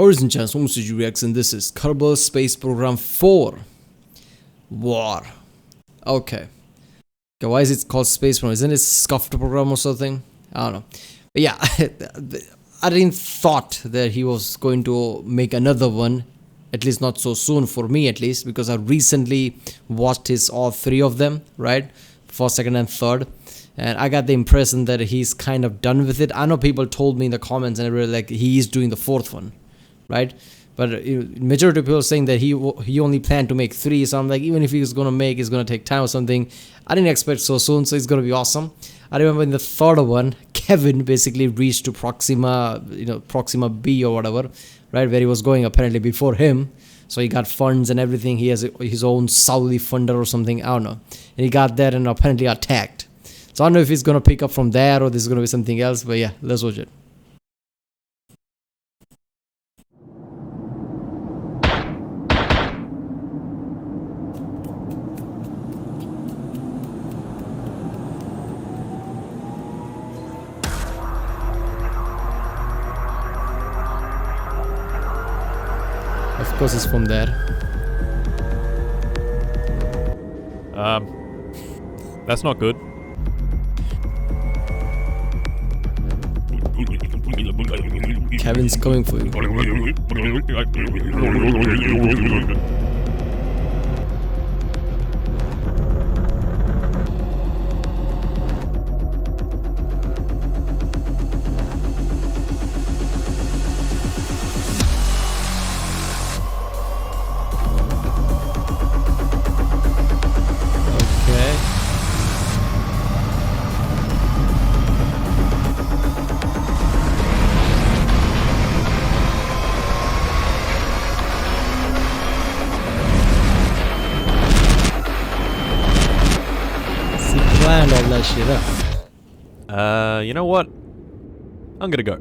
Horizon chance, home to reaction. This is Kerbal Space Program 4 War. Okay. Why is it called Space Program? Isn't it Scuffed Program or something? I don't know. But yeah, I didn't thought that he was going to make another one. At least not so soon for me, at least, because I recently watched his all three of them, right? First, second, and third. And I got the impression that he's kind of done with it. I know people told me in the comments and everywhere like he's doing the fourth one, right? But majority of people are saying that he only planned to make 3. So I'm like, even if he's gonna make, it's gonna take time or something. I didn't expect so soon, so it's gonna be awesome. I remember in the third one, Kevin basically reached to Proxima, Proxima B or whatever, right, where he was going apparently before him. So he got funds and everything. He has his own Saudi funder or something. I don't know. And he got there and apparently attacked. So I don't know if he's gonna pick up from there or this is gonna be something else. But yeah, let's watch it. Of course, it's from there. That's not good. Kevin's coming for you. Planned all that shit up. You know what? I'm gonna go.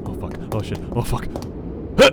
Oh fuck. Oh shit. Oh fuck. Huh!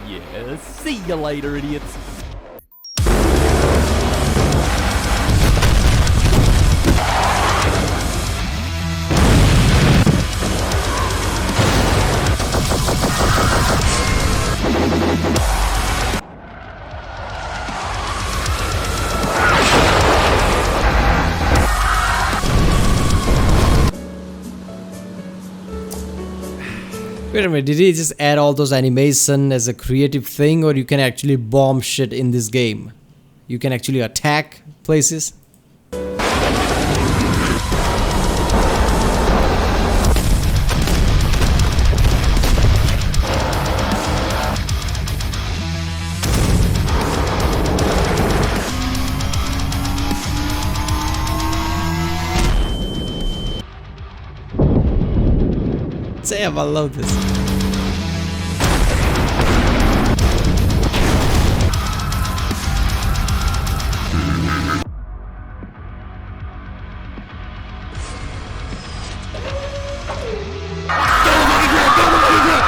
Yeah, see you later, idiots. Wait a minute, did he just add all those animation as a creative thing, or you can actually bomb shit in this game? You can actually attack places? Damn, I love this.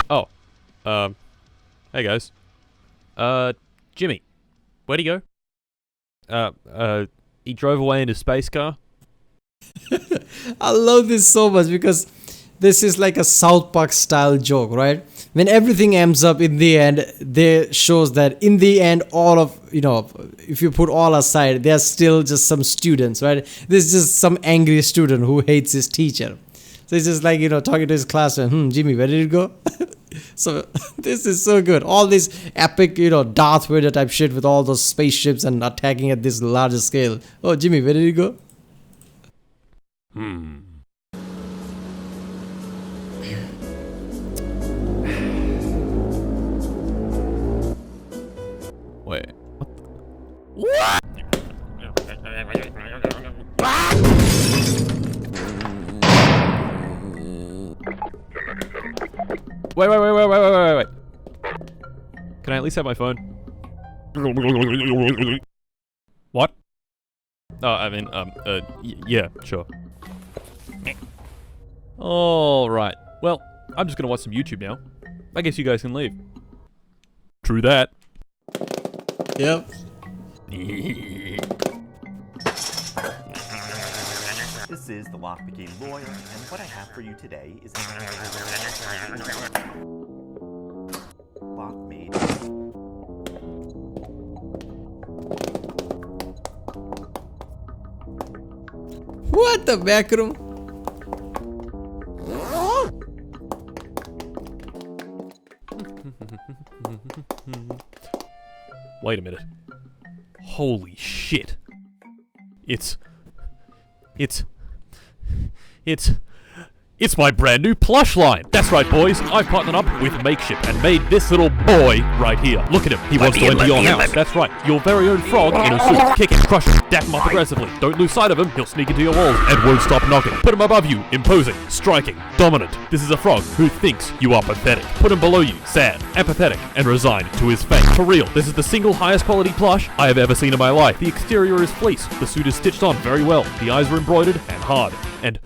Oh, hey guys. Jimmy, where'd he go? He drove away in his space car. I love this so much because this is like a South Park style joke, right? When everything ends up in the end, they shows that in the end, all of, if you put all aside, there's still just some students, right? There's just some angry student who hates his teacher. So it's just like, talking to his classmate, Jimmy, where did it go? So this is so good. All this epic, Darth Vader type shit with all those spaceships and attacking at this larger scale. Oh, Jimmy, where did it go? Wait, what? Wait. Can I at least have my phone? What? Oh, I mean, yeah, sure. Alright. Well, I'm just gonna watch some YouTube now. I guess you guys can leave. True that. Yep. This is the Lockpicking Lawyer, and what I have for you today is a lock made. What the back room? Wait a minute. Holy shit. It's my brand new plush line. That's right, boys. I've partnered up with Makeshift and made this little boy right here. Look at him. He wants to enter your house. That's right. Your very own frog in a suit. Kick him, crush him, dap him up aggressively. Don't lose sight of him. He'll sneak into your walls and won't stop knocking. Put him above you. Imposing, striking, dominant. This is a frog who thinks you are pathetic. Put him below you. Sad, apathetic, and resigned to his fate. For real, this is the single highest quality plush I have ever seen in my life. The exterior is fleece. The suit is stitched on very well. The eyes are embroidered and hard. And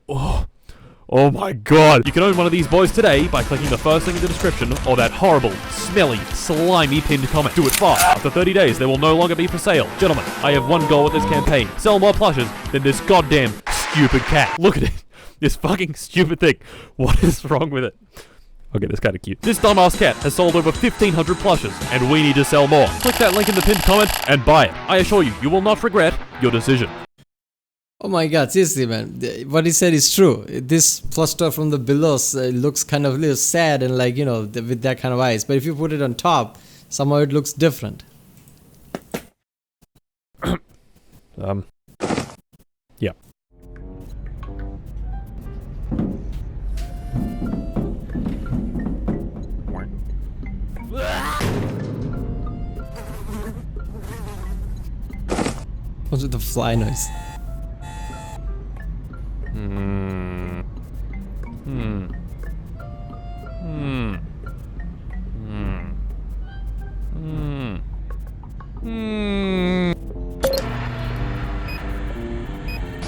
oh my god. You can own one of these boys today by clicking the first link in the description or that horrible, smelly, slimy pinned comment. Do it fast. After 30 days, they will no longer be for sale. Gentlemen, I have one goal with this campaign. Sell more plushes than this goddamn stupid cat. Look at it. This fucking stupid thing. What is wrong with it? Okay, that's kind of cute. This dumbass cat has sold over 1,500 plushes, and we need to sell more. Click that link in the pinned comment and buy it. I assure you, you will not regret your decision. Oh my god, seriously man, what he said is true. This cluster from the below looks kind of a little sad and like, you know, with that kind of eyes. But if you put it on top, somehow it looks different. Yeah. What's with the fly noise?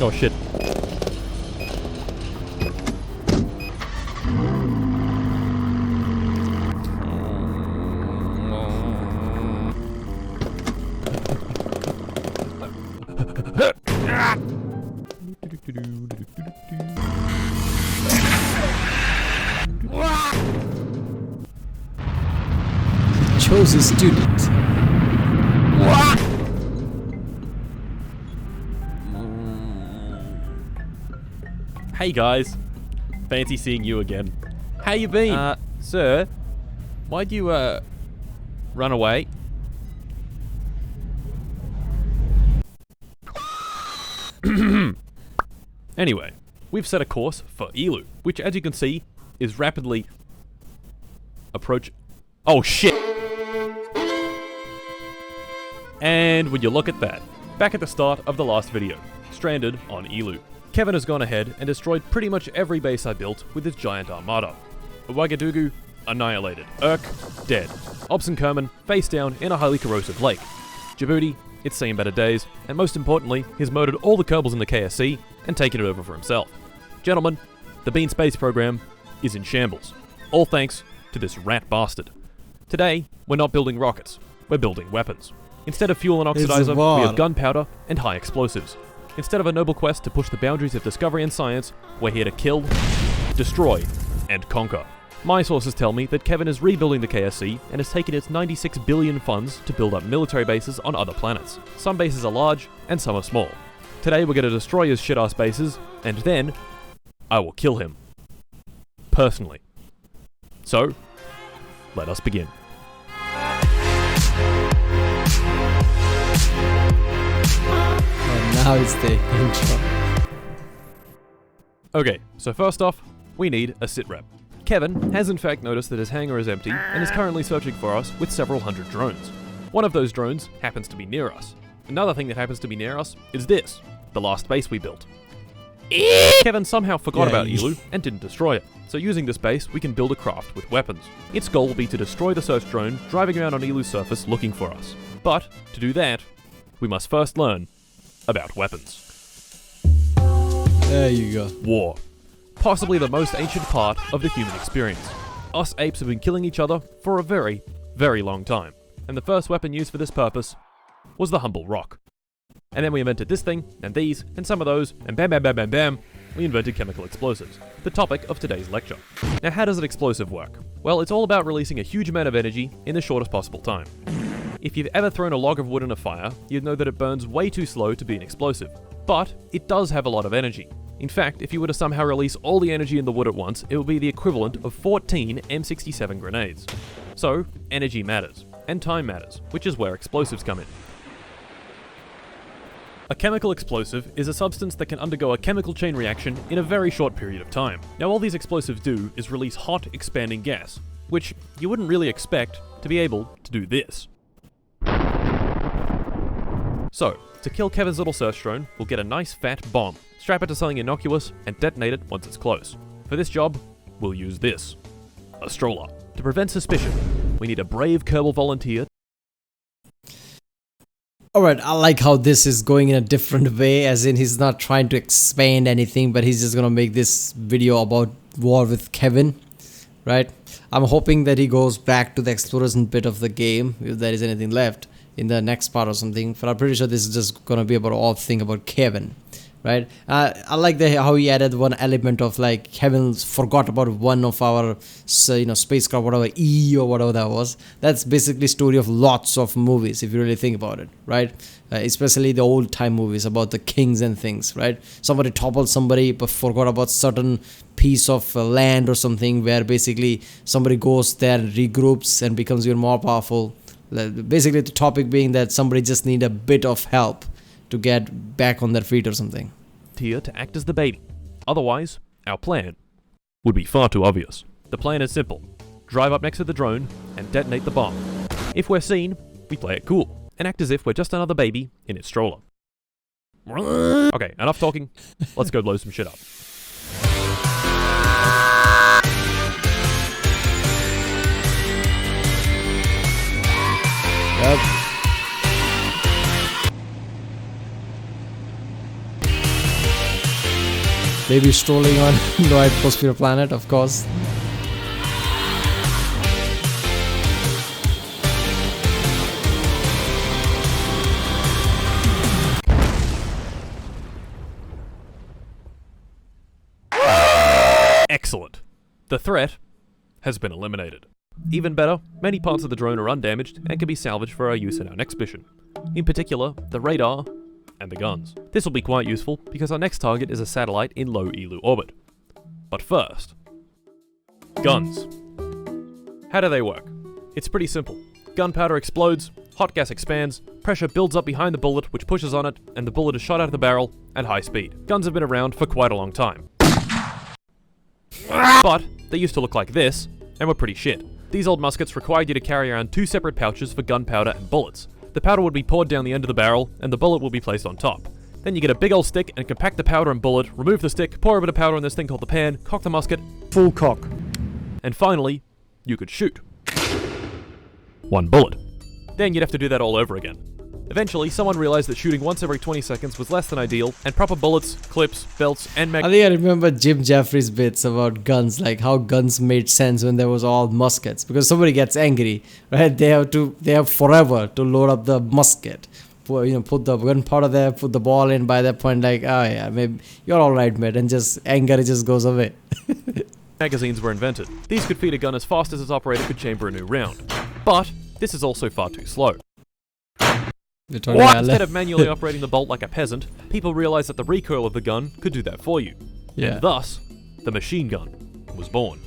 Oh shit. Chose a student. Hey guys, fancy seeing you again. How you been? Sir, why'd you, run away? Anyway, we've set a course for ELU, which as you can see, is rapidly oh shit! And would you look at that? Back at the start of the last video, stranded on ELU. Kevin has gone ahead and destroyed pretty much every base I built with his giant armada. Ouagadougou, annihilated. Urk, dead. Obson Kerman, face down in a highly corrosive lake. Djibouti, it's seen better days, and most importantly, he's murdered all the Kerbals in the KSC and taken it over for himself. Gentlemen, the BENIN Space Program is in shambles. All thanks to this rat bastard. Today, we're not building rockets, we're building weapons. Instead of fuel and oxidizer, we have gunpowder and high explosives. Instead of a noble quest to push the boundaries of discovery and science, we're here to kill, destroy, and conquer. My sources tell me that Kevin is rebuilding the KSC and has taken its 96 billion funds to build up military bases on other planets. Some bases are large and some are small. Today we're going to destroy his shit-ass bases, and then I will kill him. Personally. So, let us begin. Now it's the intro. Okay, so first off, we need a sit rep. Kevin has in fact noticed that his hangar is empty and is currently searching for us with several hundred drones. One of those drones happens to be near us. Another thing that happens to be near us is this, the last base we built. Kevin somehow forgot about ELU and didn't destroy it. So using this base, we can build a craft with weapons. Its goal will be to destroy the search drone driving around on ELU's surface looking for us. But, to do that, we must first learn about weapons. There you go. War. Possibly the most ancient part of the human experience. Us apes have been killing each other for a very, very long time. And the first weapon used for this purpose was the humble rock. And then we invented this thing, and these, and some of those, and bam bam bam bam bam, we invented chemical explosives, the topic of today's lecture. Now, how does an explosive work? Well, it's all about releasing a huge amount of energy in the shortest possible time. If you've ever thrown a log of wood in a fire, you'd know that it burns way too slow to be an explosive. But it does have a lot of energy. In fact, if you were to somehow release all the energy in the wood at once, it would be the equivalent of 14 M67 grenades. So, energy matters, and time matters, which is where explosives come in. A chemical explosive is a substance that can undergo a chemical chain reaction in a very short period of time. Now, all these explosives do is release hot, expanding gas, which you wouldn't really expect to be able to do this. So, to kill Kevin's little search drone, we'll get a nice fat bomb, strap it to something innocuous, and detonate it once it's close. For this job, we'll use this. A stroller. To prevent suspicion, we need a brave Kerbal volunteer. Alright, I like how this is going in a different way, as in he's not trying to expand anything, but he's just gonna make this video about war with Kevin, right? I'm hoping that he goes back to the exploration bit of the game, if there is anything left in the next part or something, but I'm pretty sure this is just gonna be about all thing about Kevin, right? I like how he added one element of like Kevin forgot about one of our spacecraft, whatever, E or whatever that was. That's basically story of lots of movies if you really think about it, right? Especially the old time movies about the kings and things, right? Somebody toppled somebody but forgot about certain piece of land or something, where basically somebody goes there, regroups and becomes even more powerful. Basically the topic being that somebody just need a bit of help to get back on their feet or something. Here to act as the baby. Otherwise, our plan would be far too obvious. The plan is simple. Drive up next to the drone and detonate the bomb. If we're seen, we play it cool and act as if we're just another baby in its stroller. Okay, enough talking. Let's go blow some shit up. Yep. Baby strolling on no atmosphere planet, of course. Excellent. The threat has been eliminated. Even better, many parts of the drone are undamaged and can be salvaged for our use in our next mission. In particular, the radar and the guns. This will be quite useful because our next target is a satellite in low ELU orbit. But first, guns. How do they work? It's pretty simple. Gunpowder explodes, hot gas expands, pressure builds up behind the bullet which pushes on it, and the bullet is shot out of the barrel at high speed. Guns have been around for quite a long time. But they used to look like this, and were pretty shit. These old muskets required you to carry around 2 separate pouches for gunpowder and bullets. The powder would be poured down the end of the barrel, and the bullet will be placed on top. Then you get a big old stick and compact the powder and bullet, remove the stick, pour a bit of powder in this thing called the pan, cock the musket, full cock. And finally, you could shoot. 1 bullet. Then you'd have to do that all over again. Eventually, someone realized that shooting once every 20 seconds was less than ideal, and proper bullets, clips, belts, and I think I remember Jim Jeffries' bits about guns, like how guns made sense when there was all muskets. Because somebody gets angry, right? They have forever to load up the musket. Put the gunpowder there, put the ball in. By that point, like, oh yeah, maybe you're all right, mate, and just anger just goes away. Magazines were invented. These could feed a gun as fast as its operator could chamber a new round. But this is also far too slow. Instead of manually operating the bolt like a peasant, people realized that the recoil of the gun could do that for you. Yeah. And thus, the machine gun was born.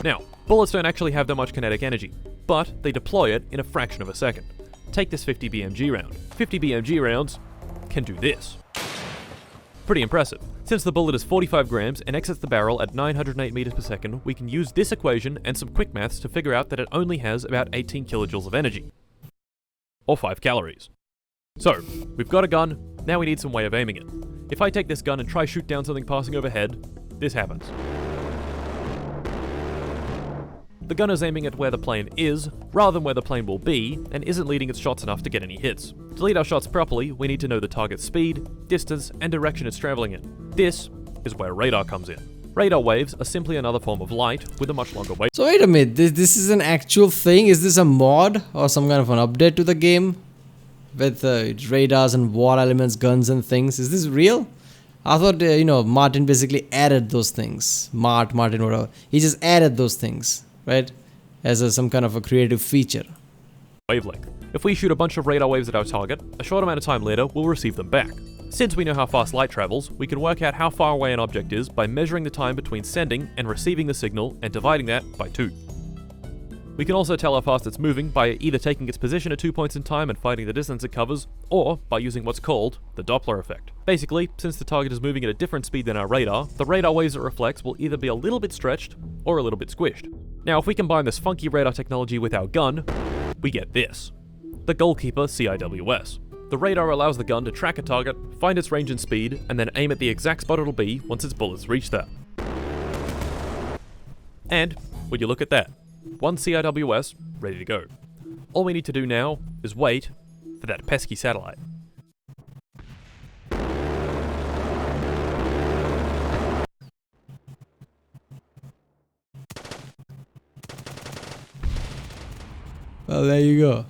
Now, bullets don't actually have that much kinetic energy, but they deploy it in a fraction of a second. Take this 50 BMG round. 50 BMG rounds can do this. Pretty impressive. Since the bullet is 45 grams and exits the barrel at 908 meters per second, we can use this equation and some quick maths to figure out that it only has about 18 kilojoules of energy. Or 5 calories. So, we've got a gun, now we need some way of aiming it. If I take this gun and try shoot down something passing overhead, this happens. The gun is aiming at where the plane is, rather than where the plane will be, and isn't leading its shots enough to get any hits. To lead our shots properly, we need to know the target's speed, distance, and direction it's traveling in. This is where radar comes in. Radar waves are simply another form of light with a much longer wave. So wait a minute, this is an actual thing? Is this a mod or some kind of an update to the game? with radars and war elements, guns and things. Is this real? I thought, Martin basically added those things. Martin, whatever. He just added those things, right? As some kind of a creative feature. Wavelength. If we shoot a bunch of radar waves at our target, a short amount of time later, we'll receive them back. Since we know how fast light travels, we can work out how far away an object is by measuring the time between sending and receiving the signal and dividing that by 2. We can also tell how fast it's moving by either taking its position at 2 points in time and finding the distance it covers, or by using what's called the Doppler effect. Basically, since the target is moving at a different speed than our radar, the radar waves it reflects will either be a little bit stretched or a little bit squished. Now, if we combine this funky radar technology with our gun, we get this. The Goalkeeper CIWS. The radar allows the gun to track a target, find its range and speed, and then aim at the exact spot it'll be once its bullets reach that. And, would you look at that? One CIWS ready to go. All we need to do now is wait for that pesky satellite. Well, there you go.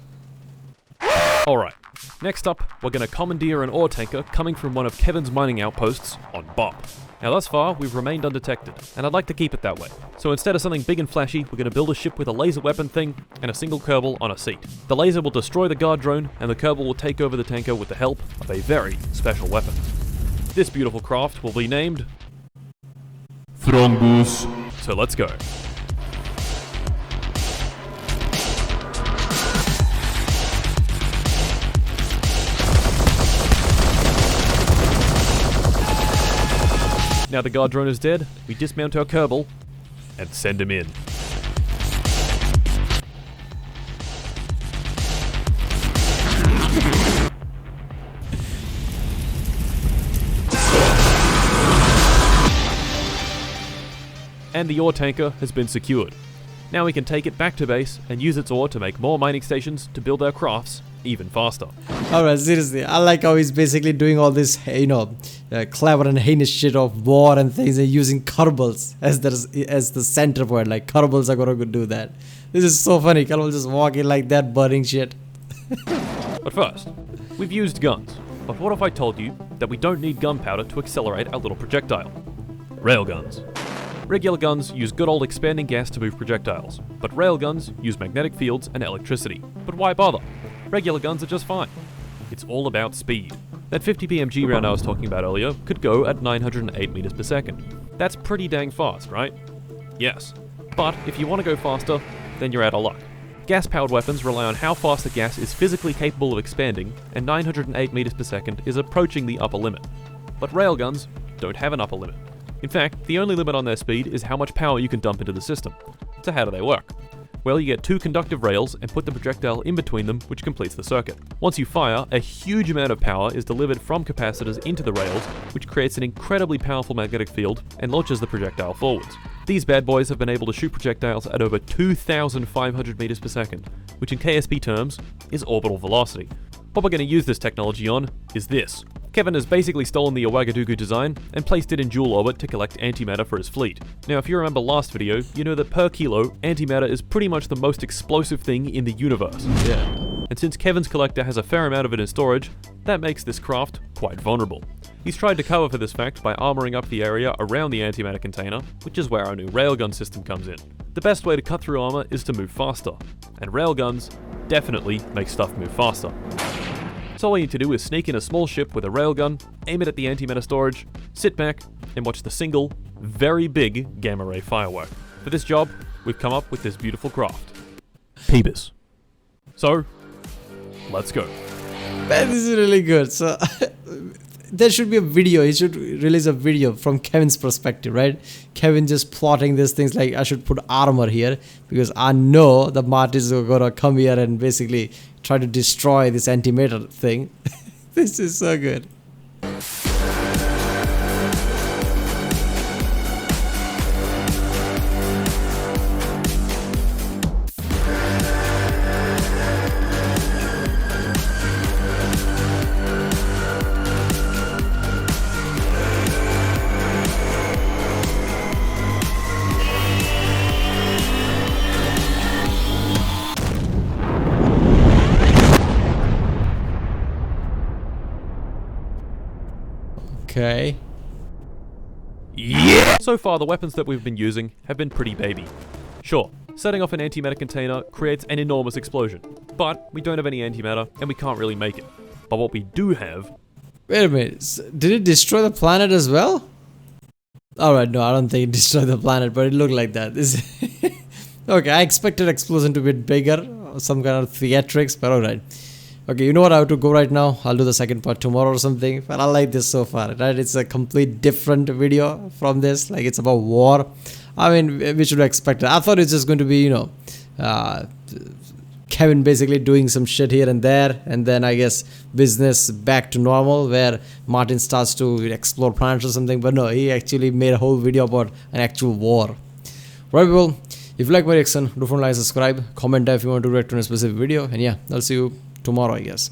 Alright, next up, we're going to commandeer an ore tanker coming from one of Kevin's mining outposts on Bop. Now thus far, we've remained undetected, and I'd like to keep it that way. So instead of something big and flashy, we're going to build a ship with a laser weapon thing and a single Kerbal on a seat. The laser will destroy the guard drone, and the Kerbal will take over the tanker with the help of a very special weapon. This beautiful craft will be named Thrombus. So let's go. Now the guard drone is dead, we dismount our Kerbal and send him in. And the ore tanker has been secured. Now we can take it back to base and use its ore to make more mining stations to build our crafts even faster. Alright, seriously, I like how he's basically doing all this, clever and heinous shit of war and things and using Kerbals as the center point. Like, Kerbals are gonna do that. This is so funny. Kerbal just walking like that, burning shit. But first, we've used guns. But what if I told you that we don't need gunpowder to accelerate our little projectile? Railguns. Regular guns use good old expanding gas to move projectiles, but railguns use magnetic fields and electricity. But why bother? Regular guns are just fine. It's all about speed. That 50 PMG round I was talking about earlier could go at 908 meters per second. That's pretty dang fast, right? Yes. But if you want to go faster, then you're out of luck. Gas-powered weapons rely on how fast the gas is physically capable of expanding, and 908 meters per second is approaching the upper limit. But railguns don't have an upper limit. In fact, the only limit on their speed is how much power you can dump into the system. So how do they work? Well, you get 2 conductive rails and put the projectile in between them, which completes the circuit. Once you fire, a huge amount of power is delivered from capacitors into the rails, which creates an incredibly powerful magnetic field and launches the projectile forwards. These bad boys have been able to shoot projectiles at over 2,500 meters per second, which in KSP terms is orbital velocity. What we're going to use this technology on is this. Kevin has basically stolen the Ouagadougou design and placed it in dual orbit to collect antimatter for his fleet. Now, if you remember last video, you know that per kilo, antimatter is pretty much the most explosive thing in the universe. Yeah. And since Kevin's collector has a fair amount of it in storage, that makes this craft quite vulnerable. He's tried to cover for this fact by armoring up the area around the antimatter container, which is where our new railgun system comes in. The best way to cut through armor is to move faster, and railguns definitely make stuff move faster. So all you need to do is sneak in a small ship with a railgun, aim it at the antimatter storage, sit back, and watch the single, very big gamma ray firework. For this job, we've come up with this beautiful craft. Peebus. So, let's go. Man, this is really good. So, there should be a video. He should release a video from Kevin's perspective, right? Kevin just plotting these things like, I should put armor here because I know the Martins are gonna come here and basically try to destroy this antimatter thing. This is so good. Okay. Yeah! So far, the weapons that we've been using have been pretty baby. Sure, setting off an antimatter container creates an enormous explosion, but we don't have any antimatter and we can't really make it. But what we do have... Wait a minute, did it destroy the planet as well? Alright, no, I don't think it destroyed the planet, but it looked like that. Okay, I expected explosion to be bigger, some kind of theatrics, but alright. Okay, you know what, I have to go right now. I'll do the second part tomorrow or something. But I like this so far, right? It's a complete different video from this. Like, it's about war. I mean, we should have expected. I thought it's just going to be, you know, Kevin basically doing some shit here and there. And then I guess business back to normal where Martin starts to explore planets or something. But no, he actually made a whole video about an actual war. Right, people? If you like my reaction, do like, subscribe, comment if you want to react to a specific video. And yeah, I'll see you tomorrow, I guess.